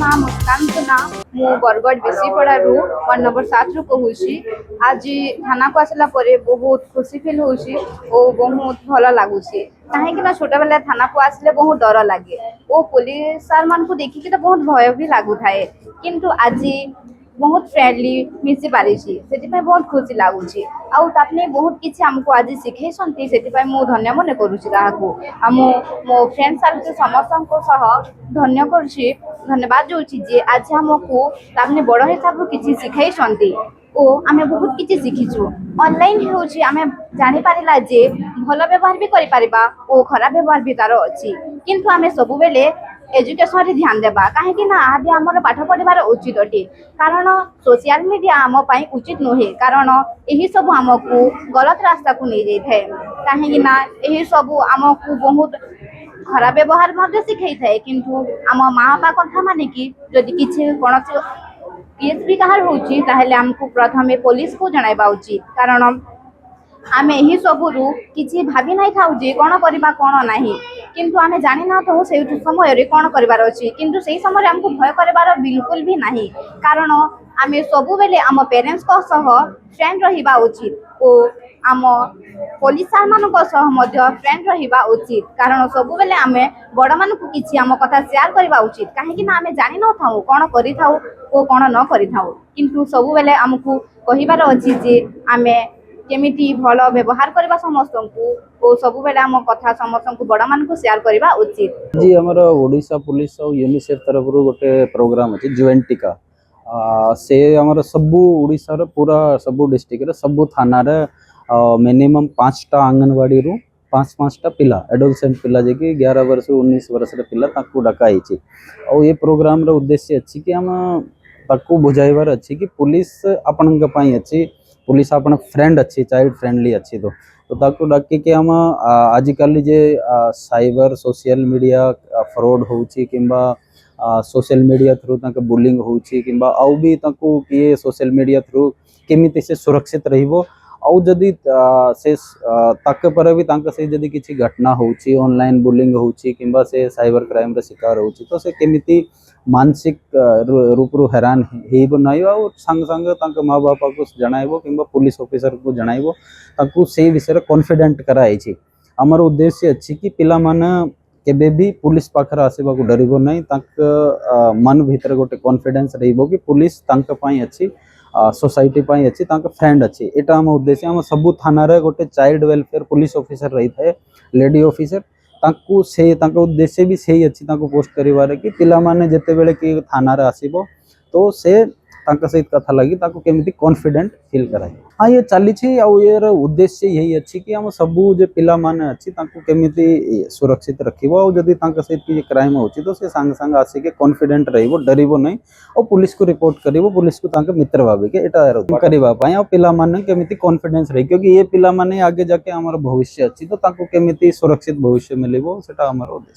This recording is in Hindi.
नाँ मुस्कान सुना मु बरगढ़ बेसीपड़ारू वार्ड नंबर 7 रु कहूँ। आज थाना को आसला बहुत खुशी फिल होउछि और बहुत भल लगुच कहीं छोट बेला थाना को आसले बहुत डर लगे और पुलिस सार मान को देखिकी तो बहुत भय भी लगु थाए किंतु आज बहुत फ्रेंडली मिसी पारी से बहुत खुशी लगुच आपने बहुत किसी आमको आज शिखे से धन्य मन करुँच मो फ्रेंड सर्कल समस्त धन्य करुँच धन्यवाद दूसरी आज आमको आपने बड़ हिसाब किसी शिखाई ओ आमे बहुत किसी शिखीचु ऑनलाइन होउची आमे जानि पारिला जे भल व्यवहार भी करि परिबा ओ खराब व्यवहार भी तार अछि किंतु आमे सब बेले एजुकेशन रे ध्यान देबा काहे कि ना आदि हमर पाठ पढिबार उचित अटे कारण सोशल मीडिया आम पई उचित नहे कारण एही सब हमकु गलत रास्ता को नै जाय थाए काहे कि ना एही सब हमकु बहुत खराब व्यवहार मध्ये सिखाई थाए किंतु आम माँ बापा कथा माने कि जदि किछि कोनोसी केस भी कहार होउची ताहेले हमकु प्रथमे पुलिस को जणाइबा उचित कारण आमे एही सबुरु किछि भाबी नै थाउ जे कोन करबा कोन नाही किंतु आमे जानि ना तो से समय रे कोन करबार अछि किंतु सेही समय रे हमकु भय करबार बिल्कुल भी नाही कारण आमे सबु बेले आम पेरेंट्स को सह फ्रेंड रहिबा उचित ओ आम पुलिस सार मान फ्रेंड रहिबा उचित कारण सब बेले आमे बड़ मान को किछि आम कथा शेयर करबा उचित काहे कि ना आमे जानि न थाउ कोन करि थाउ ओ कोन न करि थाउ किंतु सब बेले हमकु कहिबार अछि जे आमे केमिति भल व्यवहार करबा समस्त को ओ सब बेले आम कथा समस्त को बड़ मान को शेयर करबा उचित। जी हमर ओडिशा पुलिस और यूनिसेफ तरफ रु गोटे प्रोग्राम अछि जुवेंटिका से हमर सबु ओडिशा रो पूरा सबु डिस्ट्रिक्ट रे सबु थाना रे मिनिमम 5टा आंगनवाड़ी रु 5-5टा पिला एडोलसेंट पिला जे कि 11 वर्ष 19 वर्ष रे पिला ताकू डका आइछि और ये प्रोग्राम रो उद्देश्य अछि कि हम ताकू बुझाइबार अछि कि पुलिस आपन के पई अछि पुलिस आपन फ्रेंड अछि चाइल्ड फ्रेंडली अछि तो ताकू डाके के हम आजिकल जे साइबर सोशल मीडिया फ्रॉड होउछि किंबा सोशल मीडिया थ्रू ताके बुलिंग होउछि किंबा आउ भी ताकू किए सोशल मीडिया थ्रू केमिति से सुरक्षित रहिबो आउ जदि से ताके पर भी ताके से जदि किछि घटना होउछि ऑनलाइन बुलिंग होउछि किंबा से साइबर क्राइम रे शिकार होउछि तो से केमिति मानसिक रूप रु हैरान हेबो नाही और संग संग ताके माँ बापा को जणाइबो किंबा पुलिस ऑफिसर को जणाइबो ताकू से विषय रे कॉन्फिडेंट कराइछि हमर उद्देश्य अछि कि पिला माने केबे भी पुलिस पाखर आसीबा को डरिबो नाही ताक मन भीतर गोटे कॉन्फिडेंस रहिबो कि पुलिस तांक पई अछि सोसाइटी पई अछि तांक फ्रेंड अछि एटा हम उद्देश्य हम सबु थाना रे गोटे चाइल्ड वेलफेयर पुलिस ऑफिसर रही थाए लेडी ऑफिसर ताकू से तांक उद्देश्य भी सही अछि तांको पोस्ट करिवारे कि पिला माने जते बेले कि थाना रे आसीबो तो से तांक सहित कथा लगी ताकू केमिति कॉन्फिडेंट फील कराई हाँ ये चली छी आ यार उद्देश्य यही अछि कि हम सबु जे पिला माने अछि ताकू केमिति सुरक्षित रखिबो और जदी तांक सहित कि क्राइम होछि तो से संग संग आसी के कॉन्फिडेंट रहिबो डरिबो नै और पुलिस को रिपोर्ट करिबो पुलिस को तांक मित्र भाबे के एटा करिबा पई और पिला माने केमिति कॉन्फिडेंस रही क्योंकि ये पिला माने आगे जाके हमर भविष्य अछि तो ताकू केमिति सुरक्षित भविष्य मिलिबो सेटा हमर उद्देश्य।